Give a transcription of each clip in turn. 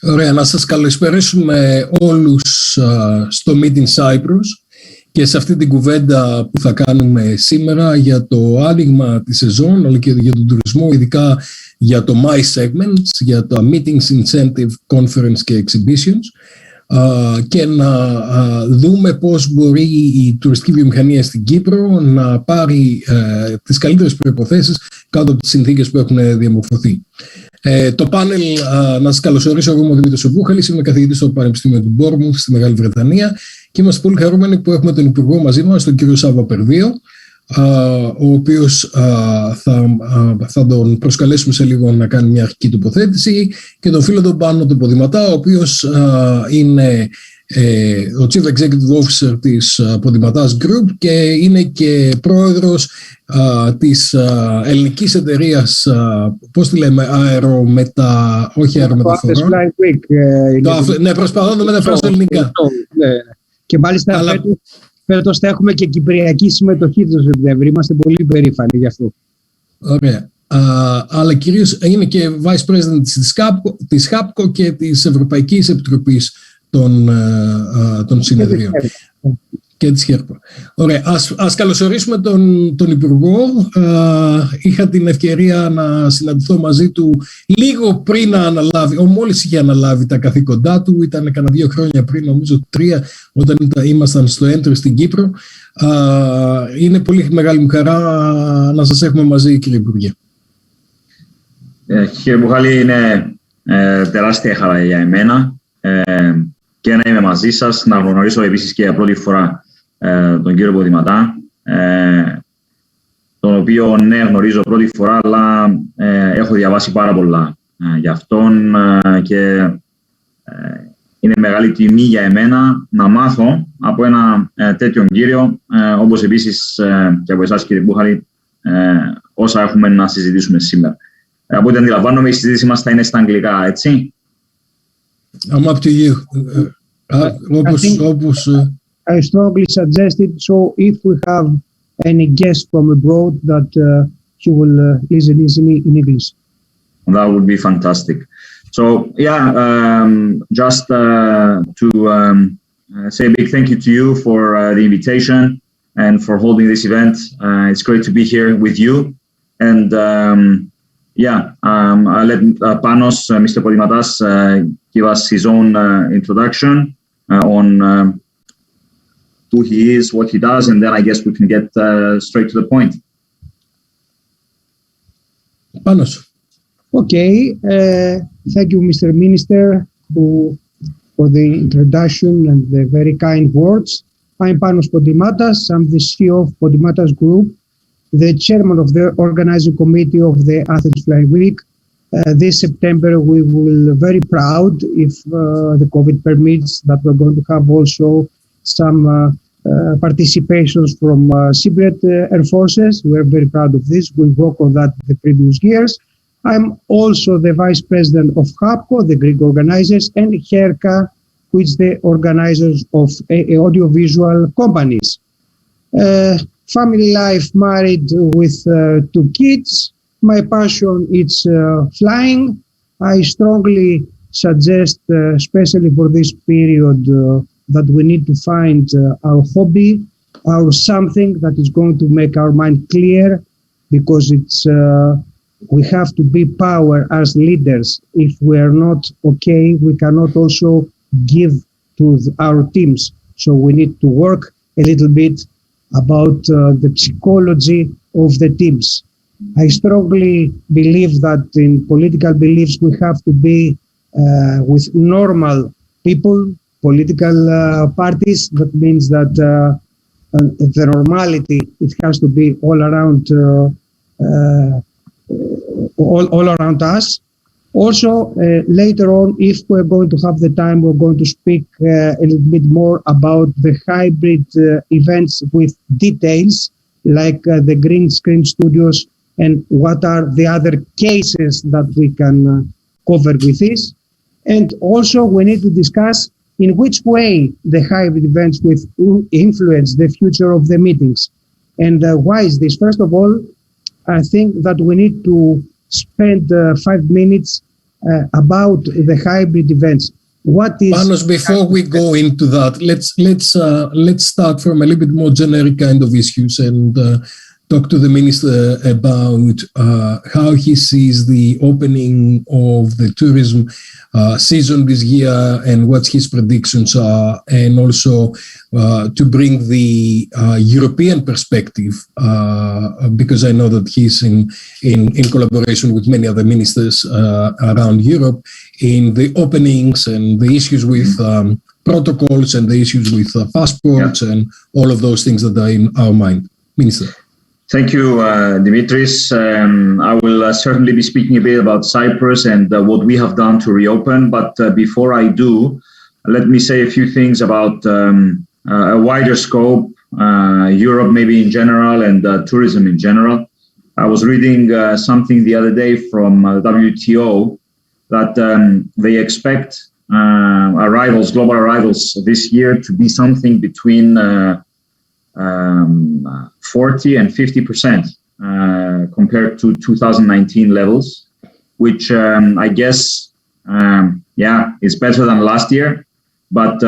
Ωραία, να σας καλησπερίσουμε όλους στο Meeting Cyprus και σε αυτή την κουβέντα που θα κάνουμε σήμερα για το άνοιγμα της σεζόν αλλά και για τον τουρισμό, ειδικά για το My Segments, για τα Meetings, Incentive, Conference και Exhibitions, και να δούμε πώς μπορεί η τουριστική βιομηχανία στην Κύπρο να πάρει τις καλύτερες προϋποθέσεις κάτω από τις συνθήκες που έχουν διαμορφωθεί. Το πάνελ, να σας καλωσορίσω, εγώ είμαι ο Δημήτριος Buhalis, είμαι καθηγητής στο Πανεπιστήμιο του Bournemouth στη Μεγάλη Βρετανία και είμαστε πολύ χαρούμενοι που έχουμε τον Υπουργό μαζί μας, τον κύριο Σάββα Περδίο, ο οποίος θα τον προσκαλέσουμε σε λίγο να κάνει μια αρχική τοποθέτηση, και τον φίλο τον Πάνο τον Ποδηματά, ο οποίος είναι ο Chief Executive Officer της Podimatas Group και είναι και πρόεδρος της ελληνικής εταιρείας, πώς τη λέμε, όχι αερομεταφορά. Ναι, προσπαθώ να το μεταφράσω ελληνικά. Και μάλιστα φέτος θα έχουμε και κυπριακή συμμετοχή το Σεπτέμβριο. Είμαστε πολύ περήφανοι γι' αυτό. Ωραία. Αλλά κυρίως είναι και Vice President της HAPCO και της Ευρωπαϊκής Επιτροπής των Συνεδρίων. Και της ΧΕΡΠΑ. Ωραία, ας καλωσορίσουμε τον Υπουργό. Είχα την ευκαιρία να συναντηθώ μαζί του λίγο πριν να αναλάβει, μόλις είχε αναλάβει τα καθήκοντά του, ήταν κανένα 2 χρόνια πριν, νομίζω 3, όταν ήμασταν στο Entry στην Κύπρο. Είναι πολύ μεγάλη μου χαρά να σας έχουμε μαζί, κύριε Υπουργέ. Κύριε Μπουχάλη, είναι τεράστια χαρά για εμένα και να είμαι μαζί σας, να γνωρίσω επίσης και για πρώτη φορά τον κύριο Ποδηματά, τον οποίο ναι γνωρίζω πρώτη φορά, αλλά έχω διαβάσει πάρα πολλά για αυτόν και είναι μεγάλη τιμή για εμένα να μάθω από ένα τέτοιον κύριο, όπως επίσης και από εσάς, κύριε Μπουχάλη, όσα έχουμε να συζητήσουμε σήμερα. Από ό,τι αντιλαμβάνομαι, η συζήτηση μας θα είναι στα αγγλικά, έτσι? I'm up to you. I strongly suggest it, so if we have any guest from abroad, that he will listen easily in English. That would be fantastic. So, yeah, just to say a big thank you to you for the invitation and for holding this event. It's great to be here with you. And I'll let Panos, Mr. Podimatas, give us his own introduction on who he is, what he does, and then I guess we can get straight to the point. Panos. Okay. Thank you, Mr. Minister, for the introduction and the very kind words. I'm Panos Podimatas. I'm the CEO of Podimatas Group, the chairman of the organizing committee of the Athens Flying Week. This September, we will be very proud, if the COVID permits, that we're going to have also some participations from Cypriot Air Forces. We're very proud of this. We worked on that the previous years. I'm also the vice president of HAPCO, the Greek organizers, and HERCA, which is the organizers of audiovisual companies. Family life, married with 2 kids. My passion is flying. I strongly suggest, especially for this period, that we need to find our hobby, our something that is going to make our mind clear, because we have to be power as leaders. If we are not okay, we cannot also give to our teams. So we need to work a little bit about the psychology of the teams. I strongly believe that in political beliefs we have to be with normal people, political parties. That means that the normality, it has to be all around us. Also, later on, if we're going to have the time, we're going to speak a little bit more about the hybrid events with details, like the green screen studios, and what are the other cases that we can cover with this. And also, we need to discuss in which way the hybrid events will influence the future of the meetings. And why is this? First of all, I think that we need to spend 5 minutes about the hybrid events. What is Panos, before we go into that, let's start from a little bit more generic kind of issues and talk to the minister about how he sees the opening of the tourism season this year and what his predictions are, and also to bring the European perspective, because I know that he's in collaboration with many other ministers around Europe in the openings and the issues with protocols and the issues with passports and all of those things that are in our mind. Minister. Thank you, Dimitrios. I will certainly be speaking a bit about Cyprus and what we have done to reopen. But before I do, let me say a few things about a wider scope, Europe maybe in general, and tourism in general. I was reading something the other day from WTO that they expect global arrivals this year to be something between 40 and 50% compared to 2019 levels, which I guess, is better than last year, but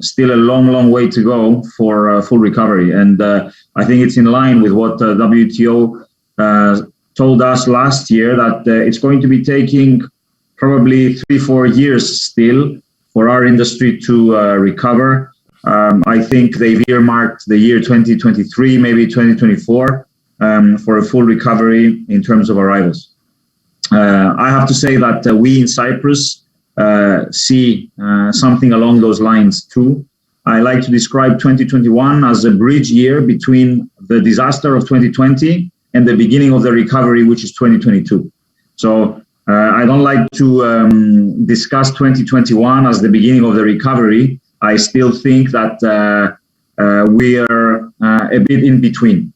still a long way to go for full recovery. And I think it's in line with what WTO told us last year, that it's going to be taking probably 3-4 years still for our industry to recover. I think they've earmarked the year 2023, maybe 2024, for a full recovery in terms of arrivals. I have to say that we in Cyprus see something along those lines too. I like to describe 2021 as a bridge year between the disaster of 2020 and the beginning of the recovery, which is 2022. So I don't like to discuss 2021 as the beginning of the recovery. I still think that we are a bit in between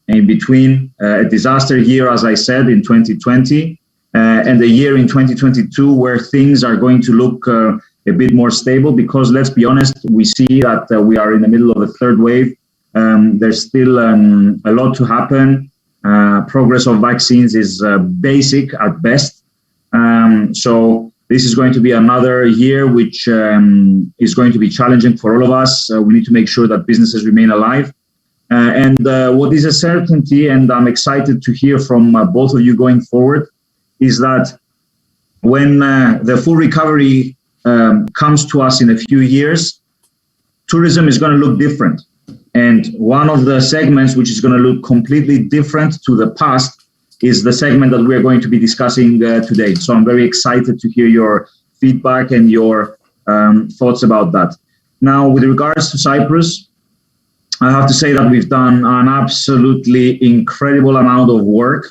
a disaster year, as I said, in 2020, and a year in 2022 where things are going to look a bit more stable, because let's be honest, we see that we are in the middle of a third wave. There's still a lot to happen. Progress of vaccines is basic at best. So this is going to be another year which is going to be challenging for all of us. We need to make sure that businesses remain alive. And what is a certainty, and I'm excited to hear from both of you going forward, is that when the full recovery comes to us in a few years, tourism is going to look different. And one of the segments which is going to look completely different to the past is the segment that we're going to be discussing today. So I'm very excited to hear your feedback and your thoughts about that. Now, with regards to Cyprus, I have to say that we've done an absolutely incredible amount of work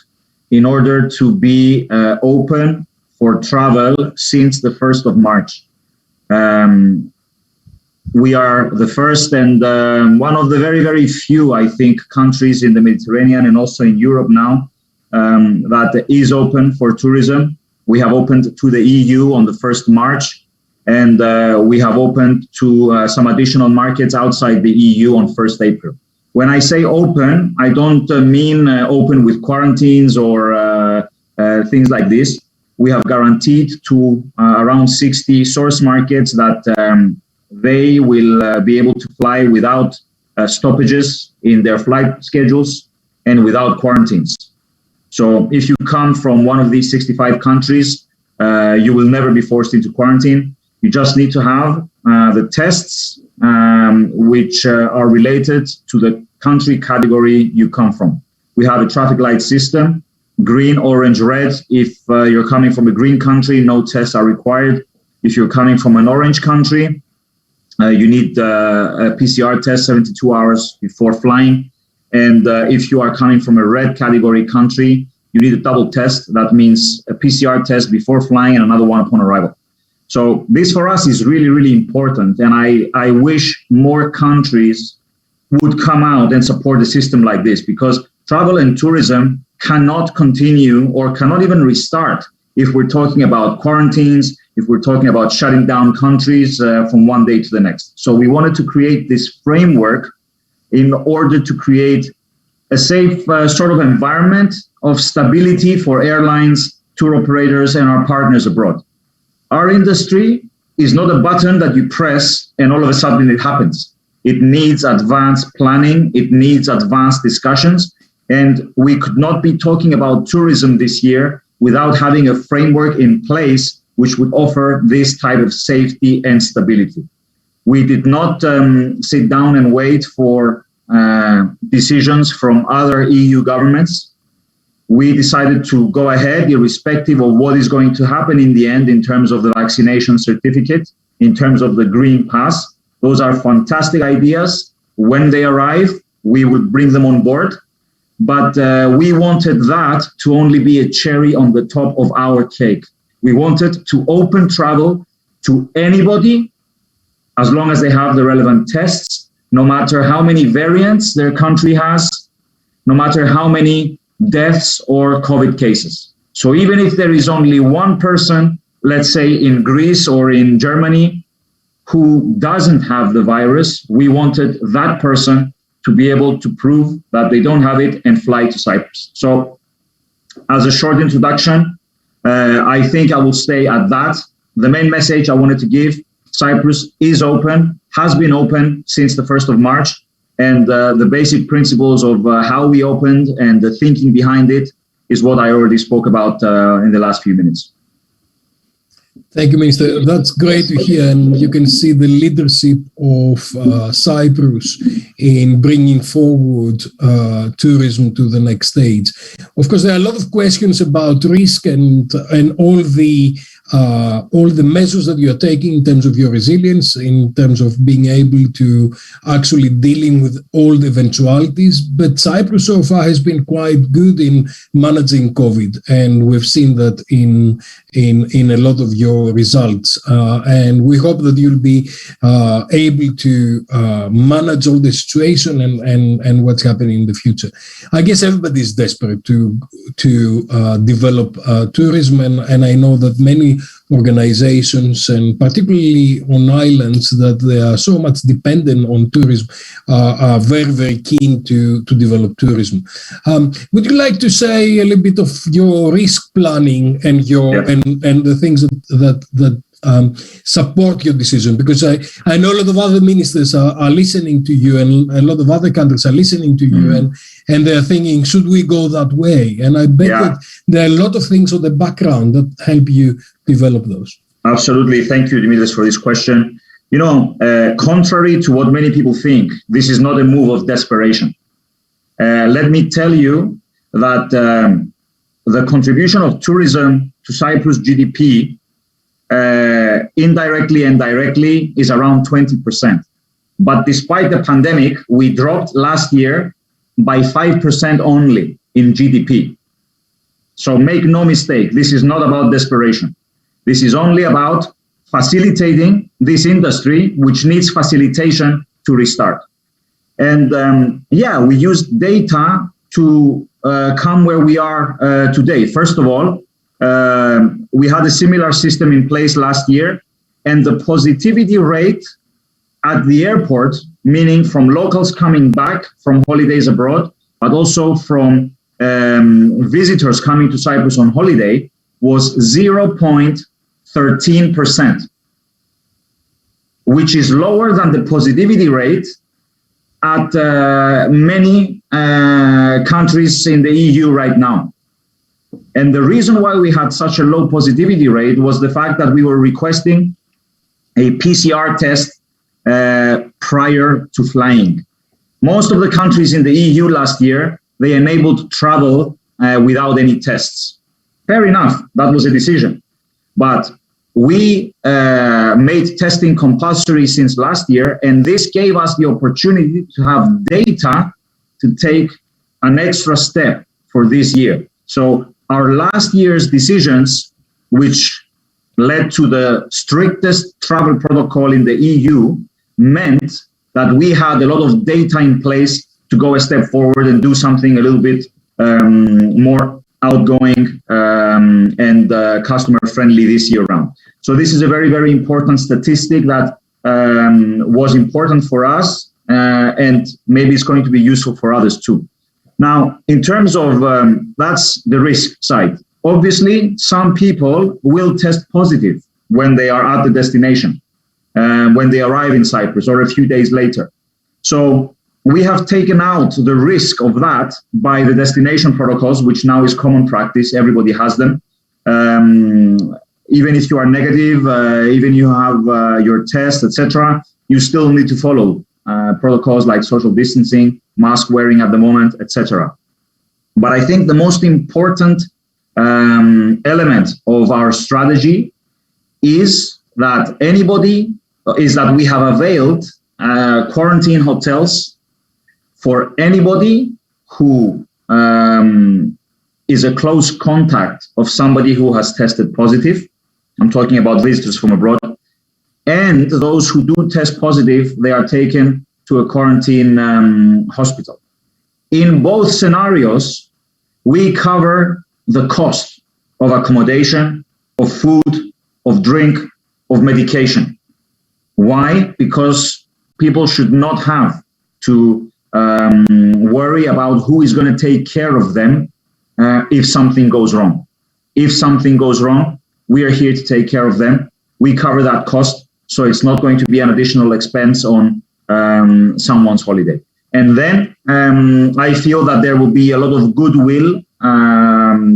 in order to be open for travel since the 1st of March. We are the first and one of the very, very few, I think, countries in the Mediterranean and also in Europe now that is open for tourism. We have opened to the EU on the 1st March, and we have opened to some additional markets outside the EU on 1st April. When I say open, I don't mean open with quarantines or things like this. We have guaranteed to around 60 source markets that they will be able to fly without stoppages in their flight schedules and without quarantines. So if you come from one of these 65 countries, you will never be forced into quarantine. You just need to have the tests which are related to the country category you come from. We have a traffic light system, green, orange, red. If you're coming from a green country, no tests are required. If you're coming from an orange country, you need a PCR test 72 hours before flying. And if you are coming from a red category country, you need a double test. That means a PCR test before flying and another one upon arrival. So this for us is really, really important. And I wish more countries would come out and support a system like this, because travel and tourism cannot continue or cannot even restart if we're talking about quarantines, if we're talking about shutting down countries from one day to the next. So we wanted to create this framework in order to create a safe sort of environment of stability for airlines, tour operators, and our partners abroad. Our industry is not a button that you press and all of a sudden it happens. It needs advanced planning. It needs advanced discussions. And we could not be talking about tourism this year without having a framework in place which would offer this type of safety and stability. We did not sit down and wait for decisions from other EU governments. We decided to go ahead, irrespective of what is going to happen in the end in terms of the vaccination certificate, in terms of the Green Pass. Those are fantastic ideas. When they arrive, we will bring them on board. But we wanted that to only be a cherry on the top of our cake. We wanted to open travel to anybody as long as they have the relevant tests, no matter how many variants their country has, no matter how many deaths or COVID cases. So even if there is only one person, let's say in Greece or in Germany, who doesn't have the virus, we wanted that person to be able to prove that they don't have it and fly to Cyprus. So as a short introduction, I think I will stay at that. The main message I wanted to give, Cyprus is open, has been open since the 1st of March. And the basic principles of how we opened and the thinking behind it is what I already spoke about in the last few minutes. Thank you, Minister. That's great to hear. And you can see the leadership of Cyprus in bringing forward tourism to the next stage. Of course, there are a lot of questions about risk and all the measures that you're taking in terms of your resilience, in terms of being able to actually dealing with all the eventualities. But Cyprus so far has been quite good in managing COVID, and we've seen that in a lot of your results. And we hope that you'll be able to manage all the situation and what's happening in the future. I guess everybody is desperate to develop tourism, and I know that many organizations, and particularly on islands that they are so much dependent on tourism, are very, very keen to develop tourism. Would you like to say a little bit of your risk planning and your and the things that support your decision? Because I know a lot of other ministers are listening to you, and a lot of other countries are listening to you, and they're thinking, should we go that way? And I bet that there are a lot of things on the background that help you develop those. Absolutely. Thank you, Dimitrios, for this question. You know, contrary to what many people think, this is not a move of desperation. Let me tell you that the contribution of tourism to Cyprus GDP indirectly and directly is around 20%. But despite the pandemic, we dropped last year by 5% only in GDP. So make no mistake, this is not about desperation. This is only about facilitating this industry, which needs facilitation to restart. And we used data to come where we are today. First of all, we had a similar system in place last year, and the positivity rate at the airport, meaning from locals coming back from holidays abroad, but also from visitors coming to Cyprus on holiday, was 0.13%, which is lower than the positivity rate at many countries in the EU right now. And the reason why we had such a low positivity rate was the fact that we were requesting a PCR test prior to flying. Most of the countries in the EU last year, they enabled travel without any tests. Fair enough, that was a decision. But we made testing compulsory since last year, and this gave us the opportunity to have data to take an extra step for this year. So our last year's decisions, which led to the strictest travel protocol in the EU, meant that we had a lot of data in place to go a step forward and do something a little bit more outgoing and customer-friendly this year round. So this is a very, very important statistic that was important for us, and maybe it's going to be useful for others too. Now, in terms of, that's the risk side. Obviously, some people will test positive when they are at the destination, when they arrive in Cyprus or a few days later. So we have taken out the risk of that by the destination protocols, which now is common practice. Everybody has them. Even if you are negative, even you have your test, etc., you still need to follow protocols like social distancing, mask wearing at the moment, etc. But I think the most important element of our strategy is that we have availed quarantine hotels for anybody who is a close contact of somebody who has tested positive. I'm talking about visitors from abroad. And those who do test positive, they are taken to a quarantine hospital. In both scenarios, we cover the cost of accommodation, of food, of drink, of medication. Why? Because people should not have to worry about who is going to take care of them if something goes wrong. If something goes wrong, we are here to take care of them. We cover that cost, so it's not going to be an additional expense on someone's holiday. And then I feel that there will be a lot of goodwill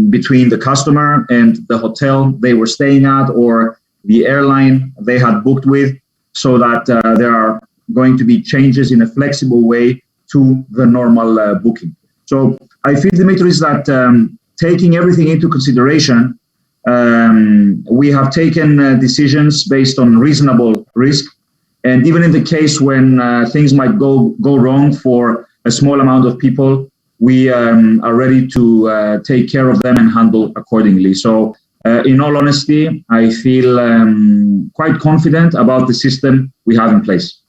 between the customer and the hotel they were staying at or the airline they had booked with, so that there are going to be changes in a flexible way to the normal booking. So I feel, Dimitrios, that taking everything into consideration, we have taken decisions based on reasonable risk. And even in the case when things might go wrong for a small amount of people, we are ready to take care of them and handle accordingly. So in all honesty, I feel quite confident about the system we have in place.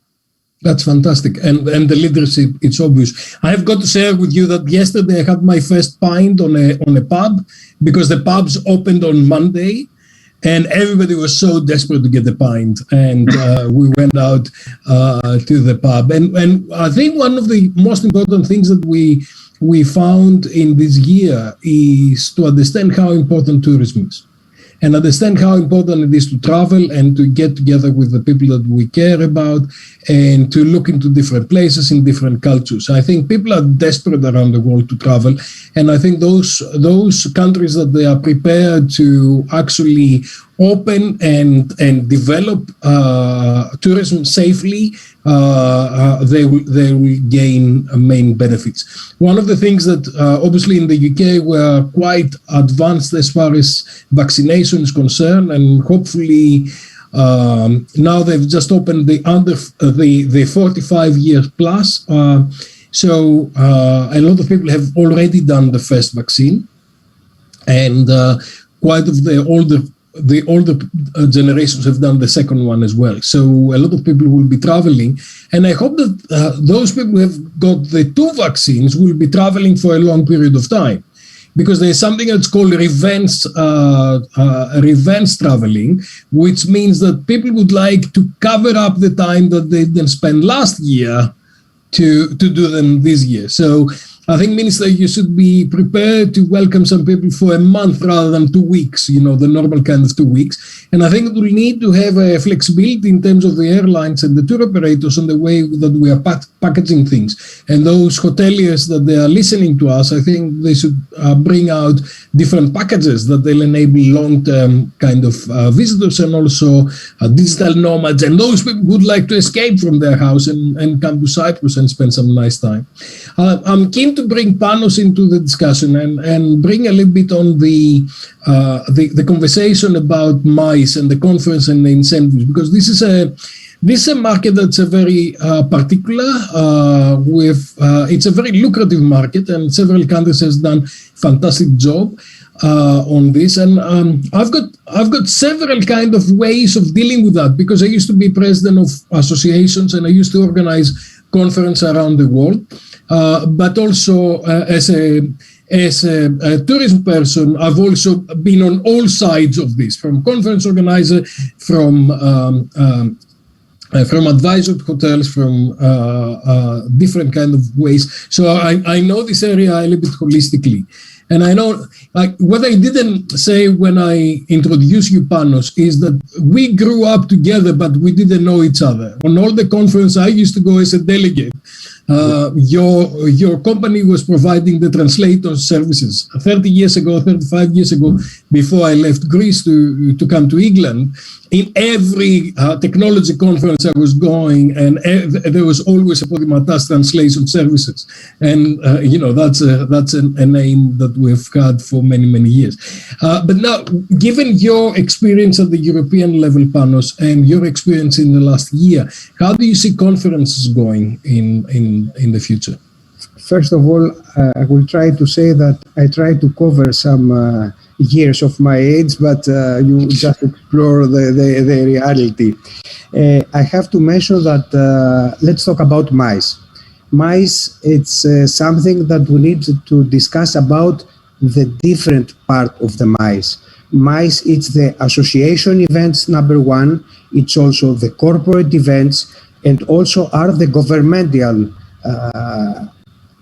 That's fantastic. And the leadership, it's obvious. I've got to share with you that yesterday I had my first pint on a pub, because the pubs opened on Monday and everybody was so desperate to get a pint. And we went out to the pub. And I think one of the most important things that we found in this year is to understand how important tourism is, and understand how important it is to travel and to get together with the people that we care about and to look into different places in different cultures. I think people are desperate around the world to travel, and I think those countries that they are prepared to actually open and develop tourism safely, they will gain main benefits. One of the things that obviously in the UK we're quite advanced as far as vaccination is concerned, and hopefully now they've just opened the 45 years plus. So a lot of people have already done the first vaccine, and quite of the older generations have done the second one as well. So a lot of people will be traveling, and I hope that those people who have got the two vaccines will be traveling for a long period of time, because there's something that's called revenge traveling, which means that people would like to cover up the time that they didn't spend last year to do them this year. So I think, Minister, you should be prepared to welcome some people for a month rather than 2 weeks, the normal kind of 2 weeks. And I think we need to have a flexibility in terms of the airlines and the tour operators on the way that we are packaging things. And those hoteliers that they are listening to us, I think they should bring out different packages that will enable long-term kind of visitors, and also digital nomads and those people who would like to escape from their house and come to Cyprus and spend some nice time. I'm keen to bring Panos into the discussion and bring a little bit on the conversation about MICE and the conference and the incentives, because this is a market that's a very particular it's a very lucrative market, and several countries has done fantastic job on this, and I've got several kind of ways of dealing with that, because I used to be president of associations and I used to organize conference around the world. But also as a tourism person, I've also been on all sides of this, from conference organizer, from advisor to hotels, from different kind of ways. So I know this area a little bit holistically. And I know, like, what I didn't say when I introduced you, Panos, is that we grew up together, but we didn't know each other. On all the conferences I used to go as a delegate, your company was providing the translator services 30 years ago, 35 years ago, before I left Greece to come to England. In every technology conference I was going, and there was always a Podimatas translation services. And, that's a name that we've had for many, many years. But now, given your experience at the European level, Panos, and your experience in the last year, how do you see conferences going in the future? First of all, I will try to say that I try to cover some years of my age, but you just explore the reality. I have to mention that let's talk about mice. Mice, it's something that we need to discuss about the different part of the mice. Mice, it's the association events, number one. It's also the corporate events, and also are the governmental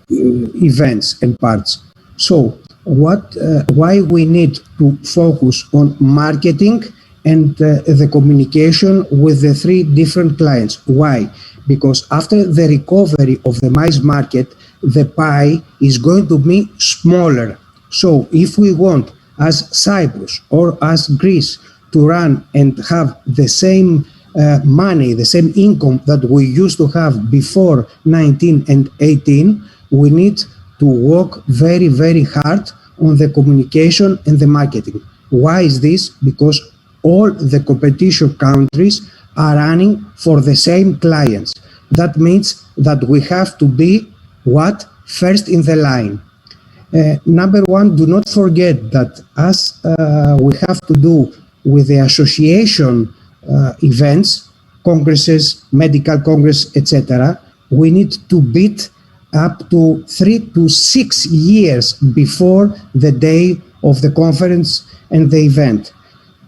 events and parts. So why we need to focus on marketing and the communication with the three different clients. Why? Because after the recovery of the mice market, the pie is going to be smaller. So if we want, as Cyprus or as Greece, to run and have the same money, the same income that we used to have before 19 and 18, we need to work very, very hard on the communication and the marketing. Why is this? Because all the competition countries are running for the same clients. That means that we have to be first in the line. Number one, do not forget that as we have to do with the association events, congresses, medical congress, etc., we need to beat up to 3 to 6 years before the day of the conference and the event.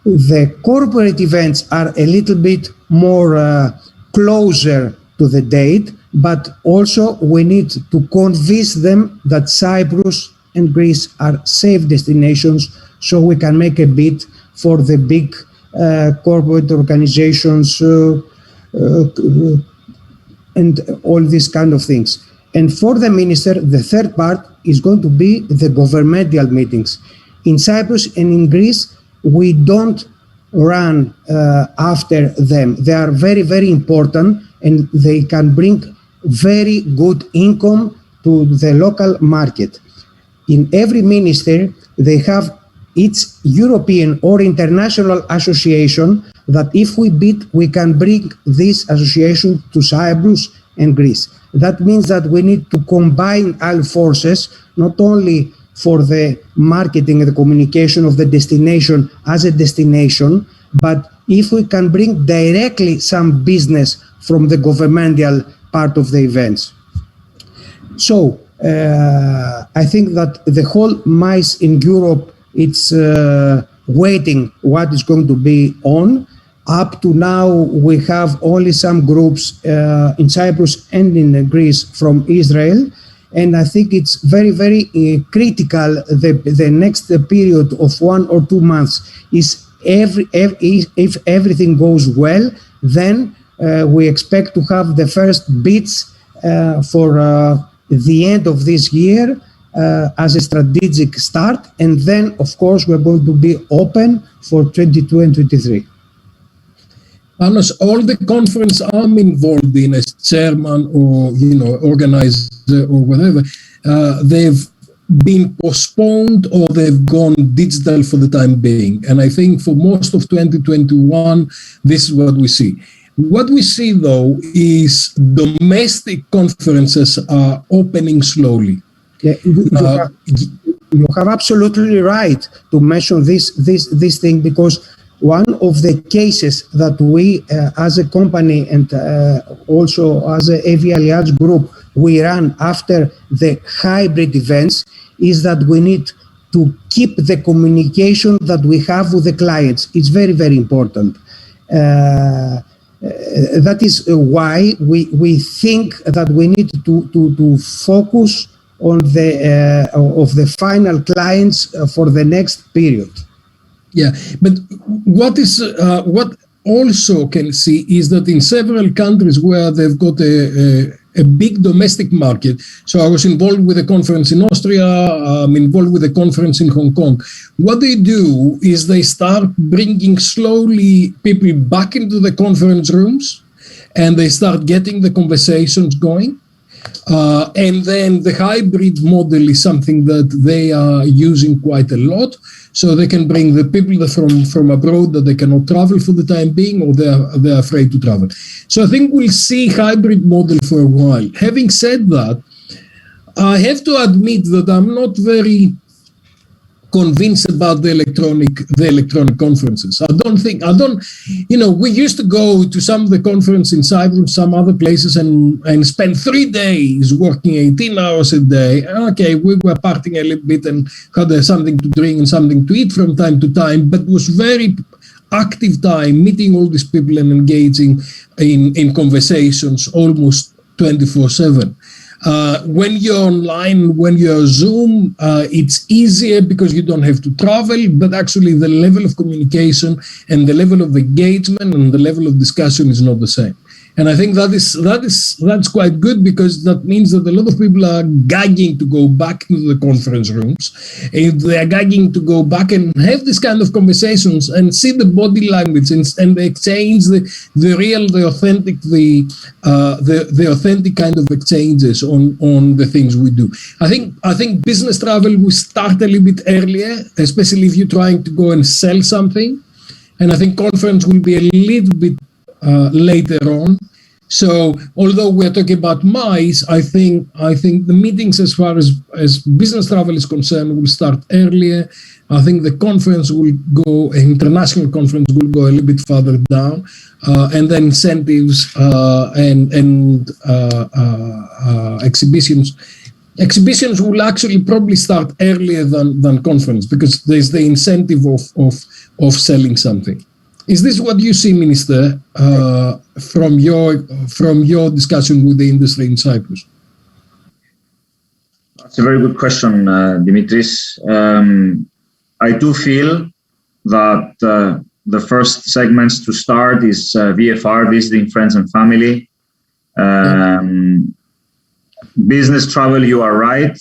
The corporate events are a little bit more closer to the date, but also we need to convince them that Cyprus and Greece are safe destinations, so we can make a bid for the big corporate organizations and all these kind of things. And for the minister, the third part is going to be the governmental meetings. In Cyprus and in Greece, we don't run after them. They are very, very important, and they can bring very good income to the local market. In every minister, they have its European or international association that if we bid, we can bring this association to Cyprus and Greece. That means that we need to combine our forces, not only for the marketing and the communication of the destination as a destination, but if we can bring directly some business from the governmental part of the events. So I think that the whole mice in Europe, it's waiting what is going to be on. Up to now, we have only some groups in Cyprus and in Greece from Israel. And I think it's very, very critical. The next period of 1 or 2 months is if everything goes well, then we expect to have the first bids for the end of this year as a strategic start. And then, of course, we're going to be open for 22 and 23. Panos, all the conference I'm involved in as chairman or, organizer or whatever, they've been postponed or they've gone digital for the time being. And I think for most of 2021, this is what we see. What we see, though, is domestic conferences are opening slowly. Yeah, you have absolutely right to mention this thing, because one of the cases that we as a company and also as a AV Alliance group, we run after the hybrid events is that we need to keep the communication that we have with the clients. It's very, very important. That is why we think that we need to focus on the final clients for the next period. Yeah, but what also can see is that in several countries where they've got a big domestic market, so I was involved with a conference in Austria, I'm involved with a conference in Hong Kong. What they do is they start bringing slowly people back into the conference rooms, and they start getting the conversations going. And then the hybrid model is something that they are using quite a lot. So they can bring the people from abroad that they cannot travel for the time being, or they're afraid to travel. So I think we'll see hybrid model for a while. Having said that, I have to admit that I'm not very convinced about the electronic conferences. We used to go to some of the conference in Cyprus, some other places, and spend 3 days working 18 hours a day. Okay, we were partying a little bit and had something to drink and something to eat from time to time, but it was very active time, meeting all these people and engaging in conversations almost 24/7. When you're online, when you're Zoom, it's easier because you don't have to travel, but actually the level of communication and the level of engagement and the level of discussion is not the same. And I think that's quite good, because that means that a lot of people are gagging to go back into the conference rooms. And they are gagging to go back and have this kind of conversations and see the body language and exchange the authentic kind of exchanges on the things we do. I think business travel will start a little bit earlier, especially if you're trying to go and sell something. And I think conference will be a little bit later on. So although we're talking about mice, I think the meetings as far as business travel is concerned will start earlier. I think the conference will go, international conference will go a little bit further down, and then incentives and exhibitions. Exhibitions will actually probably start earlier than conference, because there's the incentive of selling something. Is this what you see, Minister, from your discussion with the industry in Cyprus? That's a very good question, Dimitris. I do feel that the first segments to start is VFR, visiting friends and family. Business travel, you are right,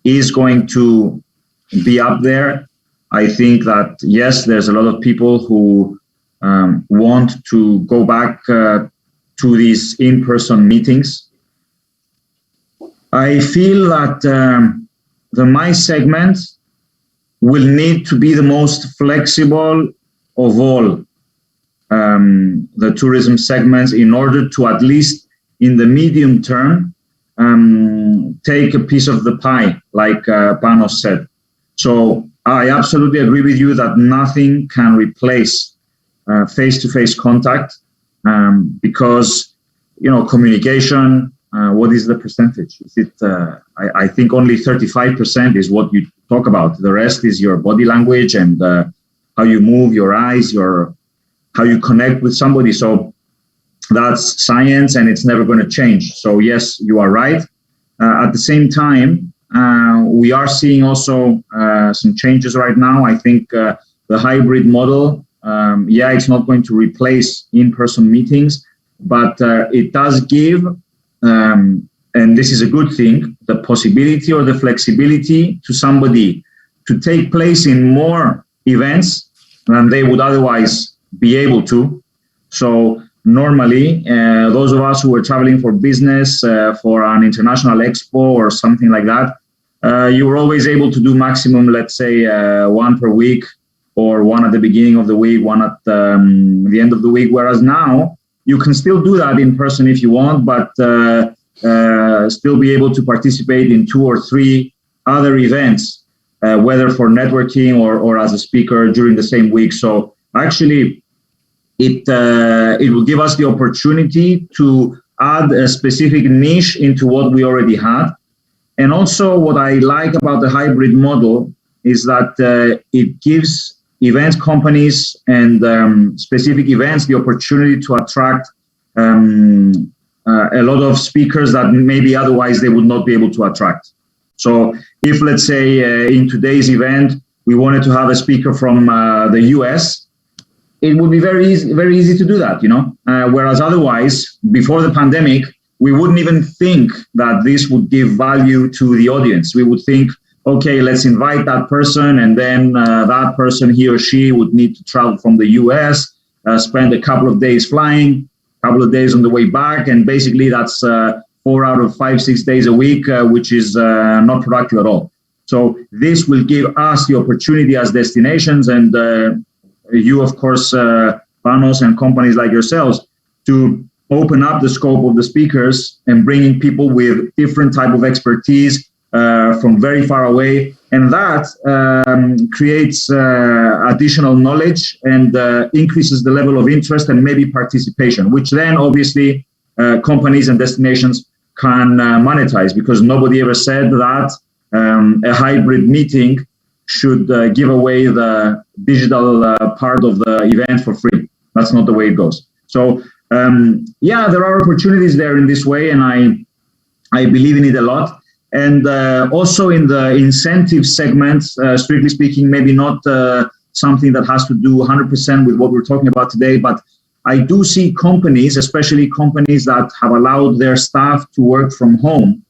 is going to be up there. I think that, yes, there's a lot of people who want to go back to these in-person meetings. I feel that the MICE segment will need to be the most flexible of all the tourism segments, in order to, at least in the medium term, take a piece of the pie, like Panos said. So I absolutely agree with you that nothing can replace face-to-face contact, because, communication, what is the percentage? Is it? I think only 35% is what you talk about. The rest is your body language and how you move your eyes, how you connect with somebody. So that's science, and it's never going to change. So yes, you are right. At the same time, we are seeing also some changes right now. I think the hybrid model, it's not going to replace in-person meetings, but it does give, and this is a good thing, the possibility or the flexibility to somebody to take place in more events than they would otherwise be able to. So normally, those of us who are traveling for business, for an international expo or something like that, you were always able to do maximum, let's say, one per week, or one at the beginning of the week, one at the end of the week. Whereas now, you can still do that in person if you want, but still be able to participate in 2 or 3 other events, whether for networking or as a speaker during the same week. So actually, it will give us the opportunity to add a specific niche into what we already had. And also what I like about the hybrid model is that it gives event companies and specific events the opportunity to attract a lot of speakers that maybe otherwise they would not be able to attract. So if, let's say, in today's event, we wanted to have a speaker from the US, it would be very easy to do that, whereas otherwise, before the pandemic, we wouldn't even think that this would give value to the audience. We would think, okay, let's invite that person, and then that person, he or she, would need to travel from the US, spend a couple of days flying, a couple of days on the way back, and basically that's 4 out of 5-6 days a week, which is not productive at all. So this will give us the opportunity as destinations, and you, of course, Panos and companies like yourselves, to open up the scope of the speakers and bringing people with different type of expertise from very far away. And that creates additional knowledge and increases the level of interest and maybe participation, which then obviously companies and destinations can monetize, because nobody ever said that a hybrid meeting should give away the digital part of the event for free. That's not the way it goes. So there are opportunities there in this way, and I believe in it a lot. And also in the incentive segments, strictly speaking, maybe not something that has to do 100% with what we're talking about today, but I do see companies, especially companies that have allowed their staff to work from home,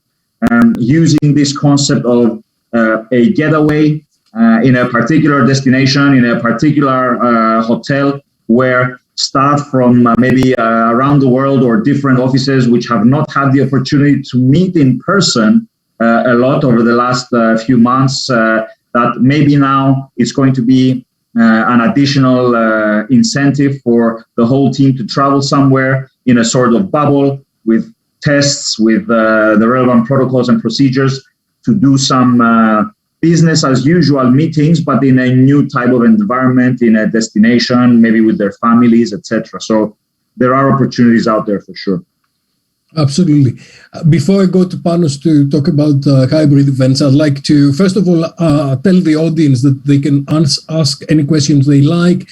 using this concept of a getaway in a particular destination, in a particular hotel, where staff from maybe around the world or different offices which have not had the opportunity to meet in person a lot over the last few months, that maybe now it's going to be an additional incentive for the whole team to travel somewhere in a sort of bubble with tests, with the relevant protocols and procedures, to do some business as usual meetings, but in a new type of environment, in a destination, maybe with their families, etc. So there are opportunities out there for sure. Absolutely. Before I go to Panos to talk about hybrid events, I'd like to, first of all, tell the audience that they can ask any questions they like,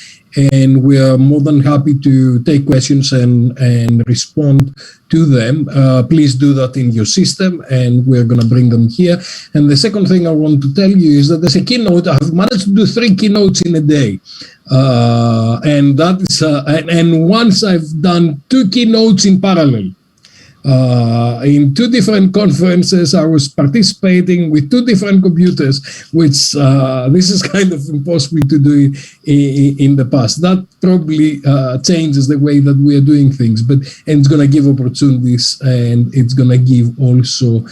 and we are more than happy to take questions and respond to them. Please do that in your system, and we're going to bring them here. And the second thing I want to tell you is that there's a keynote. I've managed to do 3 keynotes in a day. And that is, and once I've done 2 keynotes in parallel. In 2 different conferences, I was participating with 2 different computers, which this is kind of impossible to do in the past. That probably changes the way that we are doing things, and it's going to give opportunities, and it's going to give also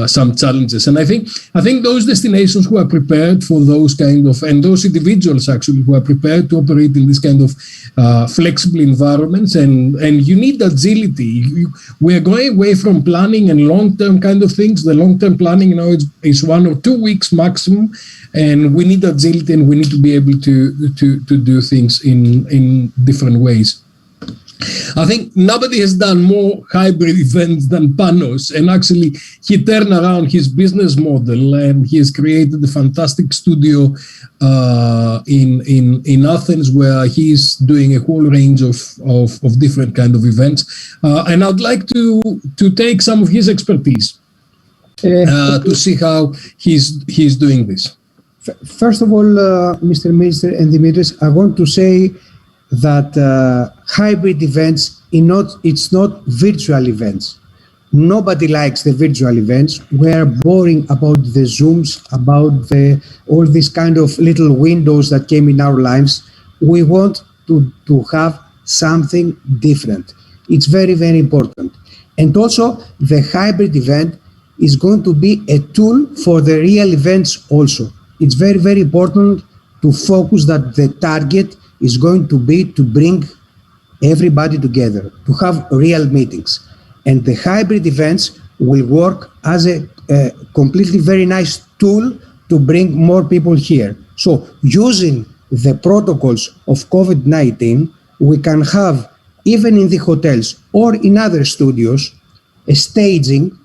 some challenges. And I think those destinations who are prepared for those kind of, and those individuals actually who are prepared to operate in this kind of flexible environments, and you need agility. We are going away from planning and long-term kind of things. The long-term planning now is 1 or 2 weeks maximum, and we need agility, and we need to be able to do things in different ways. I think nobody has done more hybrid events than Panos, and actually he turned around his business model, and he has created a fantastic studio in Athens, where he's doing a whole range of different kind of events. And I'd like to take some of his expertise to see how he's doing this. First of all, Mr. Minister and Dimitrios, I want to say that hybrid events, it's not virtual events. Nobody likes the virtual events. We're boring about the Zooms, about all these kind of little windows that came in our lives. We want to have something different. It's very, very important. And also, the hybrid event is going to be a tool for the real events also. It's very, very important to focus that the target is going to be to bring everybody together, to have real meetings. And the hybrid events will work as a completely very nice tool to bring more people here. So using the protocols of COVID-19, we can have, even in the hotels or in other studios, a staging,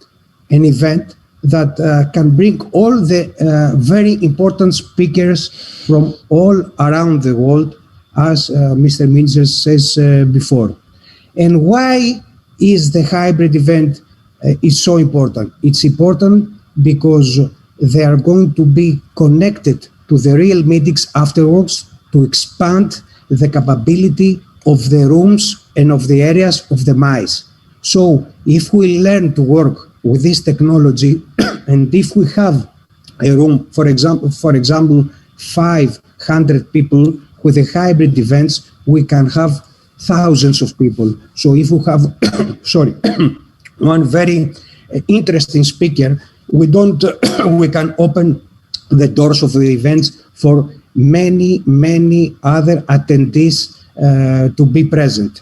an event that can bring all the very important speakers from all around the world, as Mr. Minister says before. And why is the hybrid event is so important. It's important because they are going to be connected to the real meetings afterwards to expand the capability of the rooms and of the areas of the mice. So if we learn to work with this technology and if we have a room, for example, 500 people with a hybrid events, we can have thousands of people. So if we have, one very interesting speaker, we can open the doors of the events for many other attendees to be present.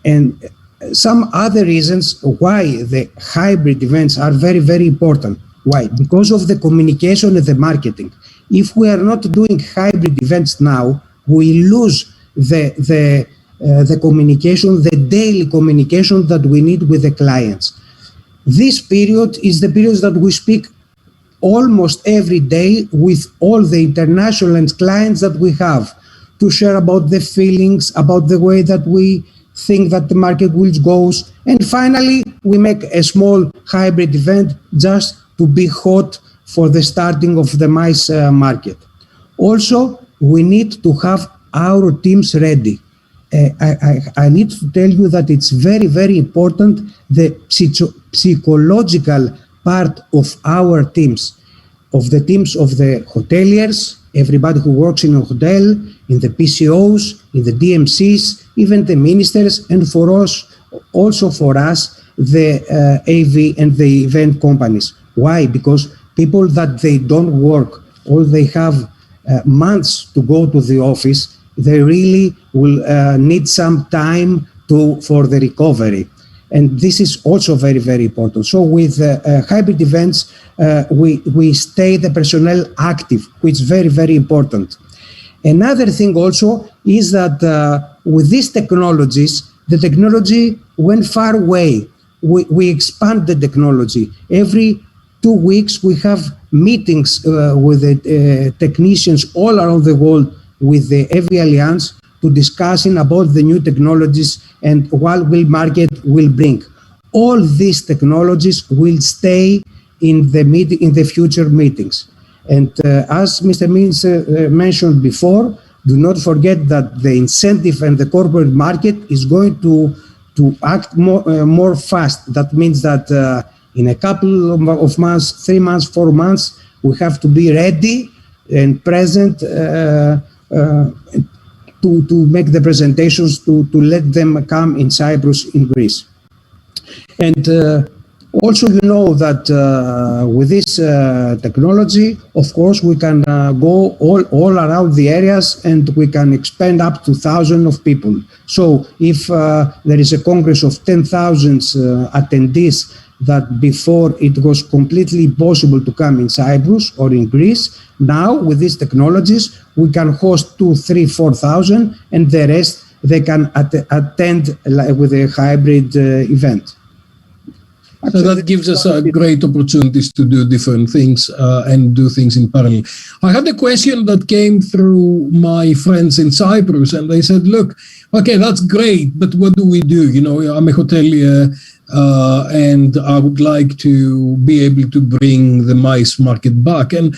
And some other reasons why the hybrid events are very important. Why? Because of the communication and the marketing. If we are not doing hybrid events now, we lose the communication, the daily communication that we need with the clients. This period is the period that we speak almost every day with all the international clients that we have to share about the feelings, about the way that we think that the market will go. And finally, we make a small hybrid event just to be hot for the starting of the mice market. Also, we need to have our teams ready. I need to tell you that it's very important, the psychological part of our teams, of the teams of the hoteliers, everybody who works in a hotel, in the PCOs, in the DMCs, even the ministers, and for us, also for us, the AV and the event companies. Why? Because people that they don't work or they have months to go to the office, they really will need some time for the recovery. And this is also very important. So with hybrid events, we stay the personnel active, which is very important. Another thing also is that with these technologies, the technology went far away. We expand the technology. Every 2 weeks, we have meetings with the technicians all around the world with the AV Alliance to discussing about the new technologies and what will market will bring. All these technologies will stay in the future meetings. And as Mr. Minister mentioned before, do not forget that the incentive and the corporate market is going to act more fast. That means that in a couple of months, 3 months, 4 months, we have to be ready and present to make the presentations, to let them come in Cyprus, in Greece. And also, you know that with this technology, of course, we can go all around the areas and we can expand up to thousands of people. So if there is a congress of 10,000 attendees that before it was completely impossible to come in Cyprus or in Greece, now with these technologies, we can host 2,000, 3,000, 4,000 and the rest they can attend with a hybrid event. So that gives us great opportunities to do different things and do things in parallel. I had a question that came through my friends in Cyprus, and they said, look, okay, that's great, but what do we do? You know, I'm a hotelier and I would like to be able to bring the mice market back. And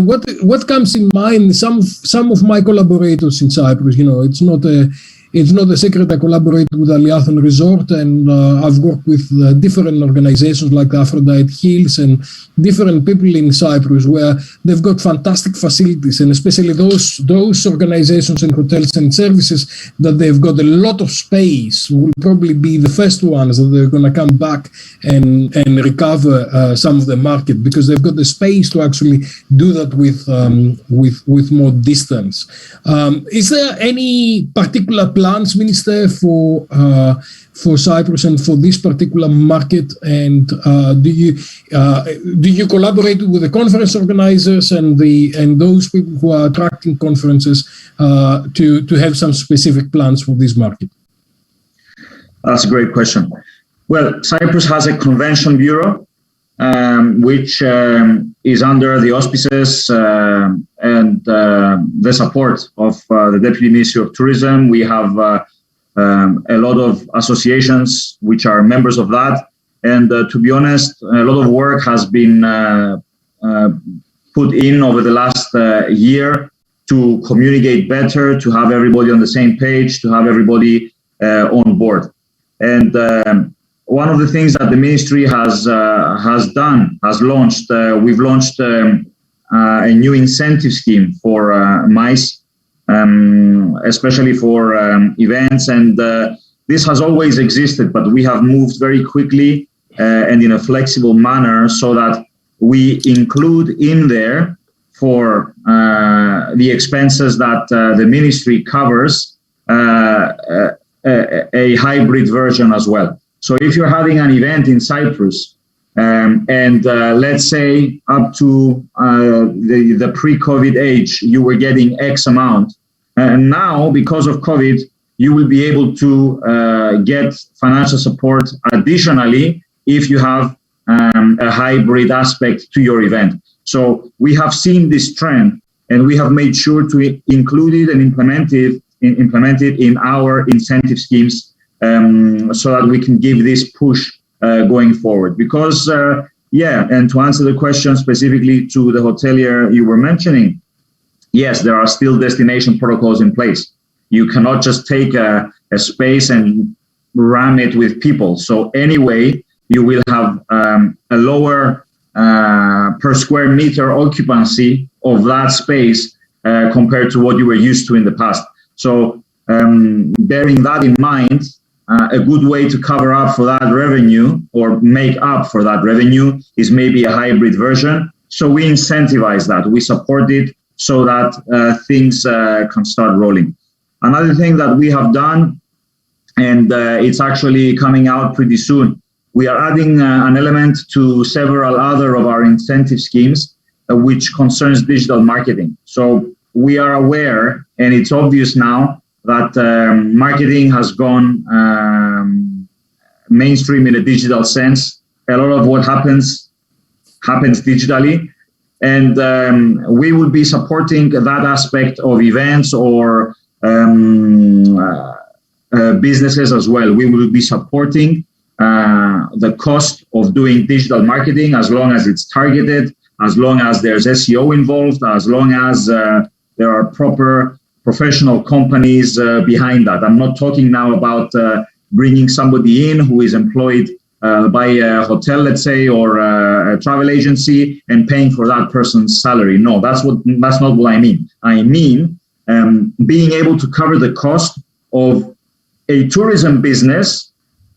what comes in mind, some of my collaborators in Cyprus, you know, it's not a secret. I collaborate with Aliathon Resort, and I've worked with different organizations like Aphrodite Hills and different people in Cyprus where they've got fantastic facilities, and especially those organizations and hotels and services that they've got a lot of space will probably be the first ones that they're going to come back and recover some of the market, because they've got the space to actually do that with more distance. Is there any particular plans, Minister, for Cyprus and for this particular market? And do you collaborate with the conference organizers and those people who are attracting conferences to have some specific plans for this market? That's a great question. Well, Cyprus has a convention bureau, which is under the auspices and the support of the Deputy Ministry of Tourism. We have a lot of associations which are members of that. And to be honest, a lot of work has been put in over the last year to communicate better, to have everybody on the same page, to have everybody on board. And one of the things that the ministry has launched, we've launched a new incentive scheme for mice, especially for events. And this has always existed, but we have moved very quickly and in a flexible manner so that we include in there for the expenses that the ministry covers a hybrid version as well. So if you're having an event in Cyprus, and let's say up to the pre-COVID age, you were getting X amount, and now because of COVID, you will be able to get financial support additionally if you have a hybrid aspect to your event. So we have seen this trend, and we have made sure to include it and implement it in our incentive schemes, so that we can give this push going forward. Because, and to answer the question specifically to the hotelier you were mentioning, yes, there are still destination protocols in place. You cannot just take a space and ram it with people. So anyway, you will have a lower per square meter occupancy of that space compared to what you were used to in the past. So bearing that in mind, a good way to cover up for that revenue or make up for that revenue is maybe a hybrid version. So we incentivize that. We support it so that things can start rolling. Another thing that we have done, and it's actually coming out pretty soon, we are adding an element to several other of our incentive schemes, which concerns digital marketing. So we are aware, and it's obvious now, that marketing has gone mainstream in a digital sense. A lot of what happens digitally. And we will be supporting that aspect of events or businesses as well. We will be supporting the cost of doing digital marketing as long as it's targeted, as long as there's SEO involved, as long as there are proper professional companies behind that. I'm not talking now about bringing somebody in who is employed by a hotel, let's say, or a travel agency and paying for that person's salary. No, that's not what I mean. I mean being able to cover the cost of a tourism business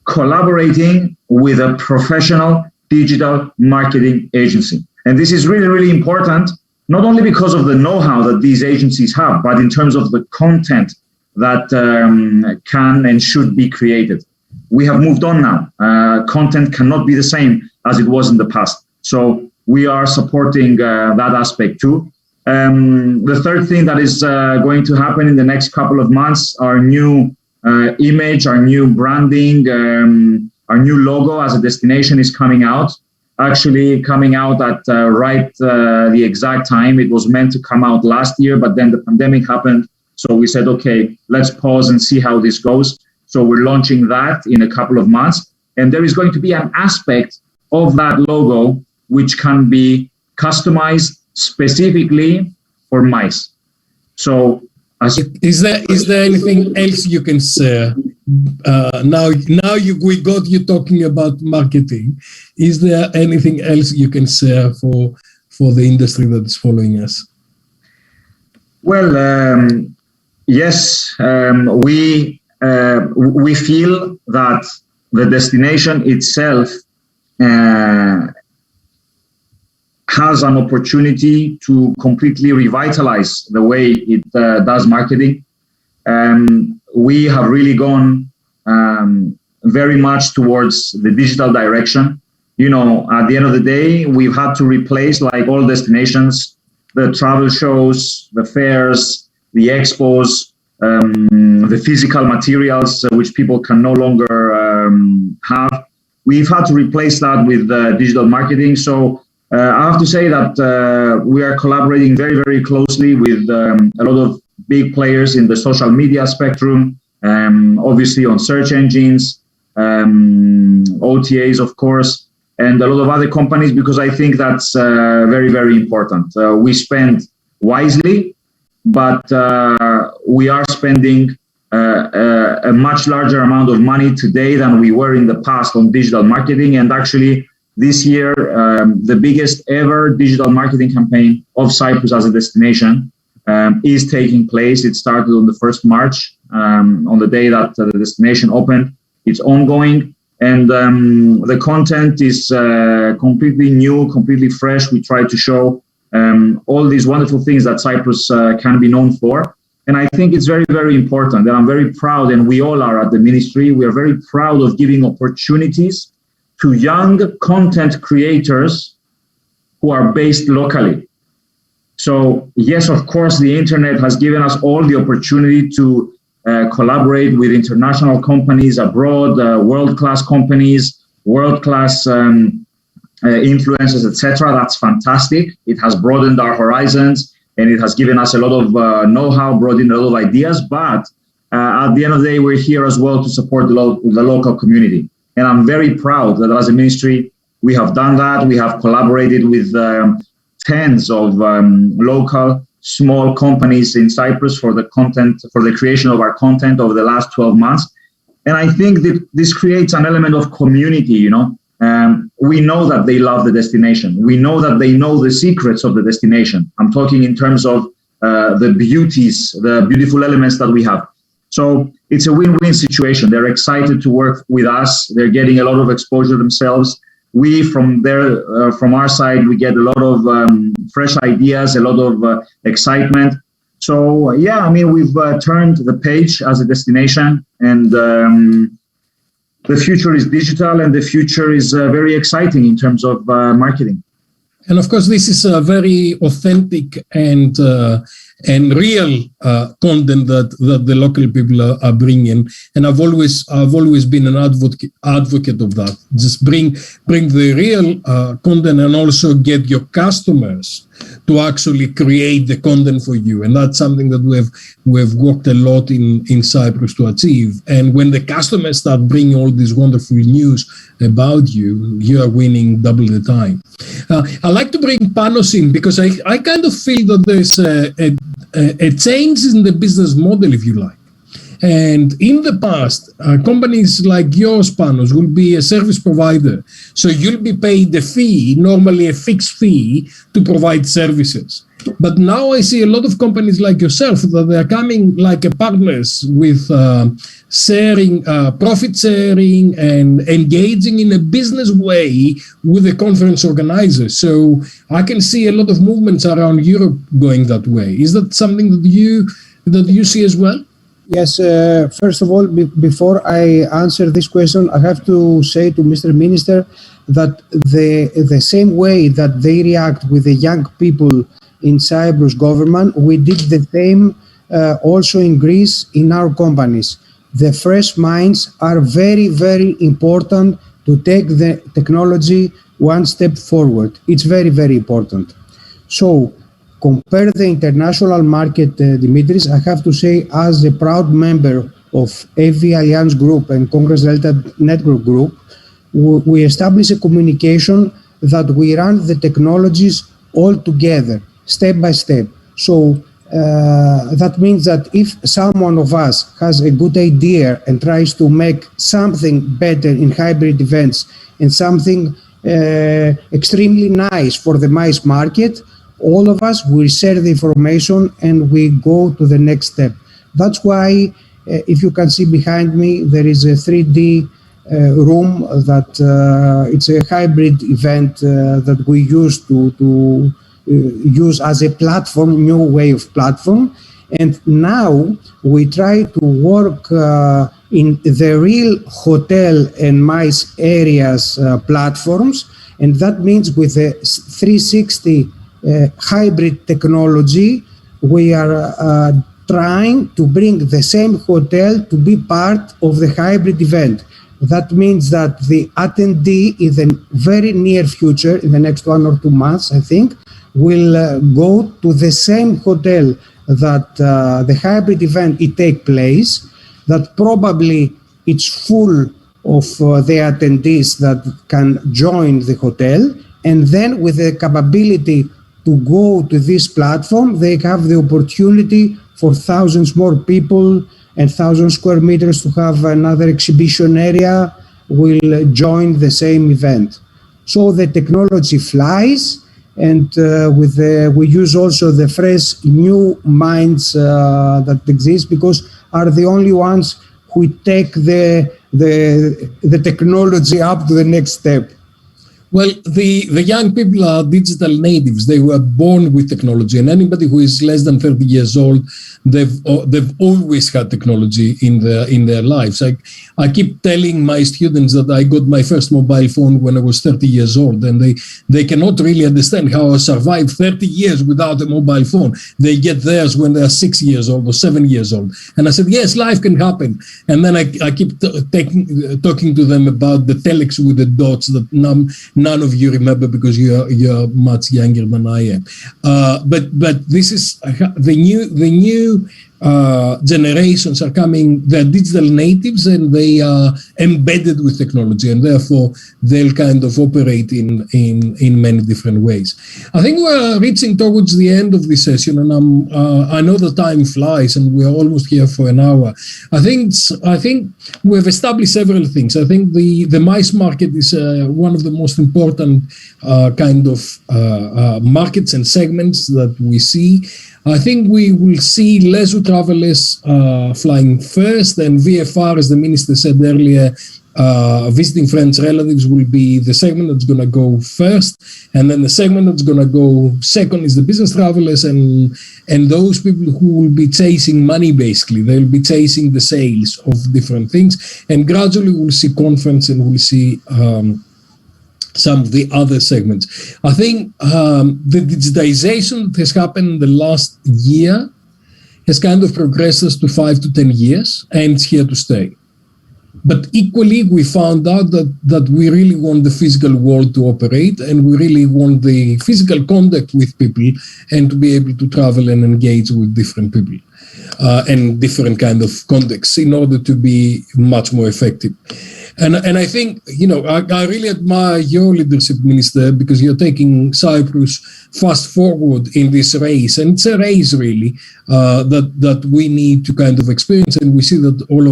collaborating with a professional digital marketing agency. And this is really, really important, not only because of the know-how that these agencies have, but in terms of the content that can and should be created. We have moved on now. Content cannot be the same as it was in the past. So we are supporting that aspect too. The third thing that is going to happen in the next couple of months, our new image, our new branding, our new logo as a destination is coming out. Actually coming out at the exact time. It was meant to come out last year, but then the pandemic happened. So we said, okay, let's pause and see how this goes. So we're launching that in a couple of months. And there is going to be an aspect of that logo which can be customized specifically for mice. So is there anything else you can share? We got you talking about marketing. Is there anything else you can share for the industry that is following us? Well, yes, we feel that the destination itself has an opportunity to completely revitalize the way it does marketing. We have really gone very much towards the digital direction. You know, at the end of the day, we've had to replace, like all destinations, the travel shows, the fairs, the expos, the physical materials which people can no longer have. We've had to replace that with digital marketing. So I have to say that we are collaborating very, very closely with a lot of big players in the social media spectrum, obviously on search engines, OTAs, of course, and a lot of other companies, because I think that's very, very important. We spend wisely, but we are spending a much larger amount of money today than we were in the past on digital marketing. And actually, this year, the biggest ever digital marketing campaign of Cyprus as a destination is taking place. It started on the 1st March, on the day that the destination opened. It's ongoing, and the content is completely new, completely fresh. We try to show all these wonderful things that Cyprus can be known for. And I think it's very, very important. And I'm very proud, and we all are at the ministry. We are very proud of giving opportunities to young content creators who are based locally. So yes, of course, the internet has given us all the opportunity to collaborate with international companies abroad, world-class companies, world-class influencers, etc. That's fantastic. It has broadened our horizons, and it has given us a lot of know-how, brought in a lot of ideas. But at the end of the day, we're here as well to support the local community. And I'm very proud that as a ministry, we have done that. We have collaborated with tens of local small companies in Cyprus for the content, for the creation of our content over the last 12 months. And I think that this creates an element of community, you know. We know that they love the destination. We know that they know the secrets of the destination. I'm talking in terms of the beauties, the beautiful elements that we have. So it's a win-win situation. They're excited to work with us. They're getting a lot of exposure themselves. We, from our side, we get a lot of fresh ideas, a lot of excitement. So yeah, I mean, we've turned the page as a destination, and the future is digital, and the future is very exciting in terms of marketing. And of course, this is a very authentic and real content that the local people are bringing. And I've always been an advocate of that. Just bring the real content, and also get your customers to actually create the content for you. And that's something that we've worked a lot in Cyprus to achieve. And when the customers start bringing all this wonderful news about you, you are winning double the time. I like to bring Panos in, because I kind of feel that there's a change in the business model, if you like. And in the past, companies like yours, Panos, will be a service provider. So you'll be paid a fee, normally a fixed fee, to provide services. But now I see a lot of companies like yourself that they are coming like a partners with sharing, profit sharing, and engaging in a business way with the conference organizers. So I can see a lot of movements around Europe going that way. Is that something that you see as well? Yes, first of all, before I answer this question, I have to say to Mr. Minister that the same way that they react with the young people in Cyprus government, we did the same also in Greece in our companies. The fresh minds are very, very important to take the technology one step forward. It's very, very important. So, compare the international market, Dimitrios, I have to say, as a proud member of AV Alliance Group and Congress Delta Network Group, we establish a communication that we run the technologies all together, step by step. So that means that if someone of us has a good idea and tries to make something better in hybrid events and something extremely nice for the mass market, all of us will share the information and we go to the next step. That's why, if you can see behind me, there is a 3D room that it's a hybrid event that we use to use as a platform, new way of platform. And now we try to work in the real hotel and MICE areas platforms. And that means with a 360 hybrid technology, we are trying to bring the same hotel to be part of the hybrid event. That means that the attendee in the very near future, in the next 1 or 2 months, I think, will go to the same hotel that the hybrid event it take place. that probably it's full of the attendees that can join the hotel, and then with the capability to go to this platform, they have the opportunity for thousands more people and 1,000 square meters to have another exhibition area will join the same event. So the technology flies, and we use also the fresh new minds that exist, because are the only ones who take the technology up to the next step. Well, the young people are digital natives. They were born with technology, and anybody who is less than 30 years old, they've always had technology in their lives. I keep telling my students that I got my first mobile phone when I was 30 years old, and they cannot really understand how I survived 30 years without a mobile phone. They get theirs when they are 6 years old or 7 years old. And I said, yes, life can happen. And then I keep talking to them about the telex with the dots that none of you remember because you're much younger than I am. But this is the new generations are coming. They're digital natives and they are embedded with technology, and therefore they'll kind of operate in many different ways. I think we're reaching towards the end of this session, and I know the time flies, and we're almost here for an hour. I think we've established several things. I think the mice market is one of the most important kind of markets and segments that we see. I think we will see leisure travelers flying first, and VFR, as the minister said earlier, visiting friends, relatives will be the segment that's going to go first, and then the segment that's going to go second is the business travelers and those people who will be chasing money. Basically, they'll be chasing the sales of different things, and gradually we'll see conference and we'll see some of the other segments. I think the digitization that has happened in the last year has kind of progressed us to 5 to 10 years, and it's here to stay. But equally, we found out that we really want the physical world to operate, and we really want the physical contact with people and to be able to travel and engage with different people and different kind of contexts in order to be much more effective. And I think, I really admire your leadership, Minister, because you're taking Cyprus fast forward in this race. And it's a race, really, that we need to kind of experience. And we see that all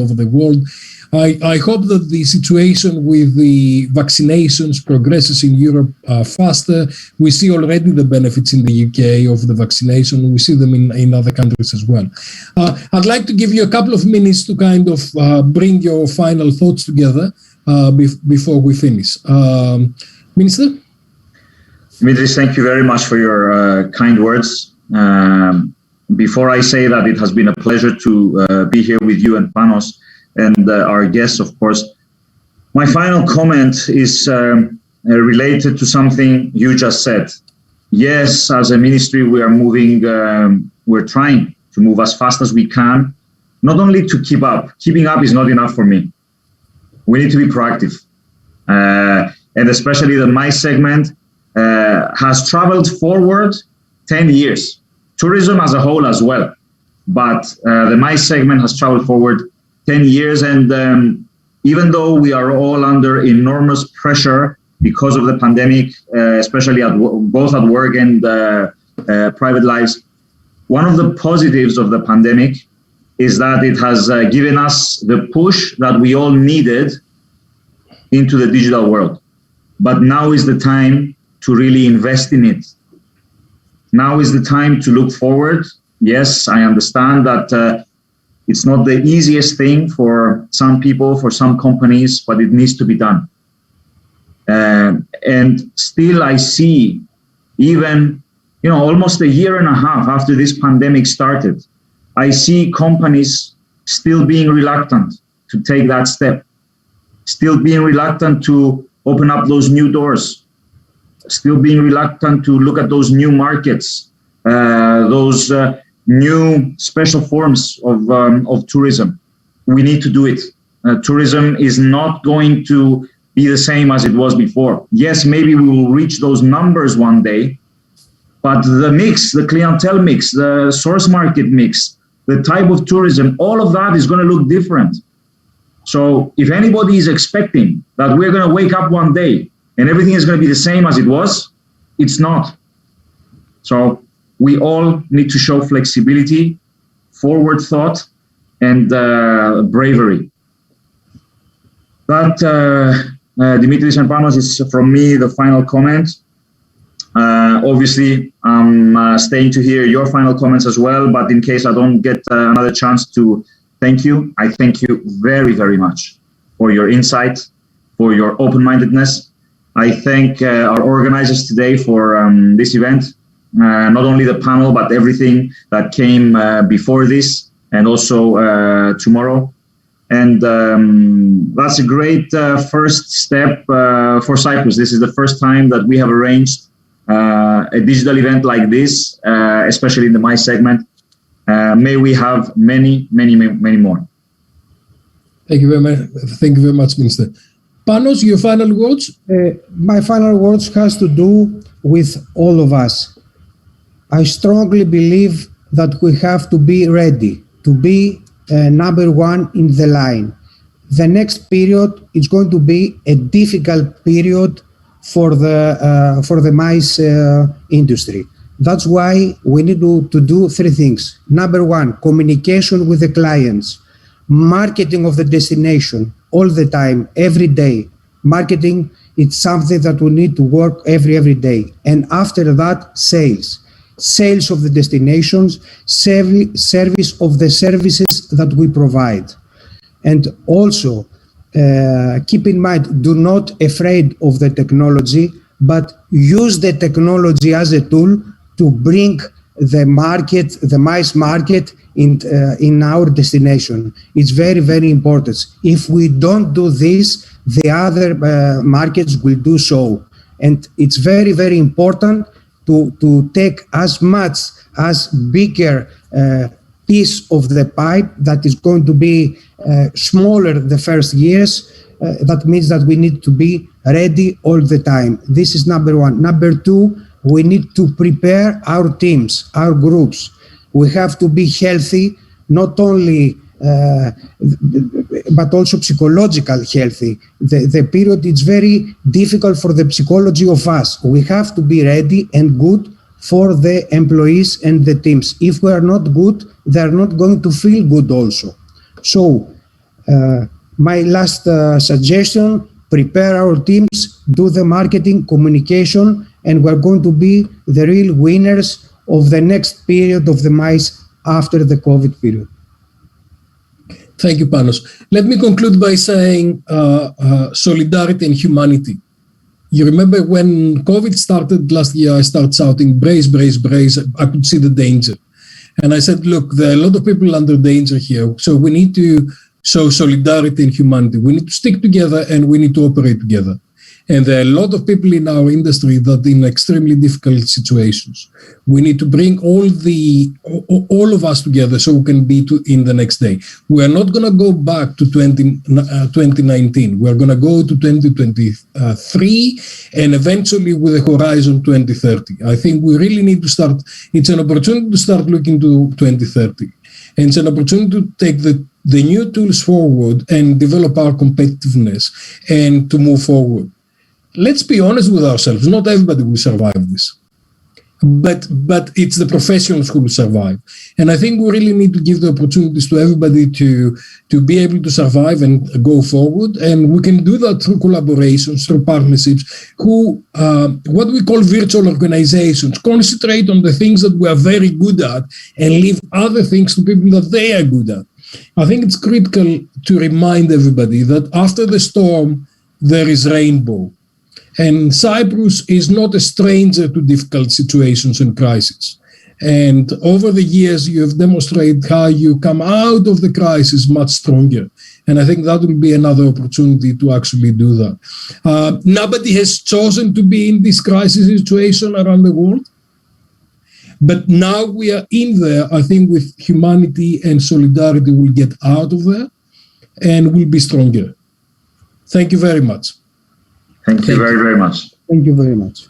over the world. I hope that the situation with the vaccinations progresses in Europe faster. We see already the benefits in the UK of the vaccination. We see them in other countries as well. I'd like to give you a couple of minutes to kind of bring your final thoughts together before we finish. Minister? Dimitrios, thank you very much for your kind words. Before I say that, it has been a pleasure to be here with you and Panos and our guests, of course. My final comment is related to something you just said. Yes, as a ministry, we are moving, we're trying to move as fast as we can, not only to keep up. Keeping up is not enough for me. We need to be proactive. And especially the MICE segment has traveled forward 10 years. Tourism as a whole as well. But the MICE segment has traveled forward 10 years, and even though we are all under enormous pressure because of the pandemic, especially both at work and private lives, one of the positives of the pandemic is that it has given us the push that we all needed into the digital world. But now is the time to really invest in it. Now is the time to look forward. Yes, I understand that it's not the easiest thing for some people, for some companies, but it needs to be done. And still I see, even, almost a year and a half after this pandemic started, I see companies still being reluctant to take that step, still being reluctant to open up those new doors, still being reluctant to look at those new markets, those new special forms of tourism. We need to do it. Tourism is not going to be the same as it was before. Yes, maybe we will reach those numbers one day, but the mix, the clientele mix, the source market mix, the type of tourism, all of that is going to look different. So if anybody is expecting that we're going to wake up one day and everything is going to be the same as it was, it's not. So we all need to show flexibility, forward thought, and bravery. That, Dimitrios and Panos, is from me the final comment. Obviously, I'm staying to hear your final comments as well, but in case I don't get another chance to thank you, I thank you very, very much for your insight, for your open-mindedness. I thank our organizers today for this event, not only the panel, but everything that came before this and also tomorrow. And that's a great first step for Cyprus. This is the first time that we have arranged a digital event like this, especially in the MY segment. May we have many, many, many more. Thank you very much. Thank you very much, Minister. Panos, your final words? My final words has to do with all of us. I strongly believe that we have to be ready to be number one in the line. The next period is going to be a difficult period for the mice industry. That's why we need to do three things. Number one, communication with the clients, marketing of the destination all the time, every day. Marketing, it's something that we need to work every day. And after that, sales of the destinations, service of the services that we provide. And also, keep in mind, do not afraid of the technology, but use the technology as a tool to bring the market, the mice market in our destination. It's very, very important. If we don't do this, the other markets will do so. And it's very, very important to take as much as bigger piece of the pipe that is going to be smaller the first years. That means that we need to be ready all the time. This is number one. Number two, we need to prepare our teams, our groups. We have to be healthy, not only but also psychological healthy. The period is very difficult for the psychology of us. We have to be ready and good for the employees and the teams. If we are not good, they are not going to feel good also. So my last suggestion, prepare our teams, do the marketing, communication, and we're going to be the real winners of the next period of the mice after the COVID period. Thank you, Panos. Let me conclude by saying solidarity and humanity. You remember when COVID started last year, I started shouting, brace, brace, brace. I could see the danger. And I said, look, there are a lot of people under danger here. So we need to show solidarity and humanity. We need to stick together and we need to operate together. And there are a lot of people in our industry that are in extremely difficult situations. We need to bring all of us together so we can be in the next day. We are not going to go back to 2019. We are going to go to 2023 and eventually with a horizon 2030. I think we really need to start. It's an opportunity to start looking to 2030. And it's an opportunity to take the new tools forward and develop our competitiveness and to move forward. Let's be honest with ourselves. Not everybody will survive this, but it's the professionals who will survive. And I think we really need to give the opportunities to everybody to be able to survive and go forward. And we can do that through collaborations, through partnerships, what we call virtual organizations, concentrate on the things that we are very good at and leave other things to people that they are good at. I think it's critical to remind everybody that after the storm, there is rainbow. And Cyprus is not a stranger to difficult situations and crises. And over the years, you have demonstrated how you come out of the crisis much stronger. And I think that will be another opportunity to actually do that. Nobody has chosen to be in this crisis situation around the world. But now we are in there. I think with humanity and solidarity, we'll get out of there and we'll be stronger. Thank you very much. Thank you very, very much. Thank you very much.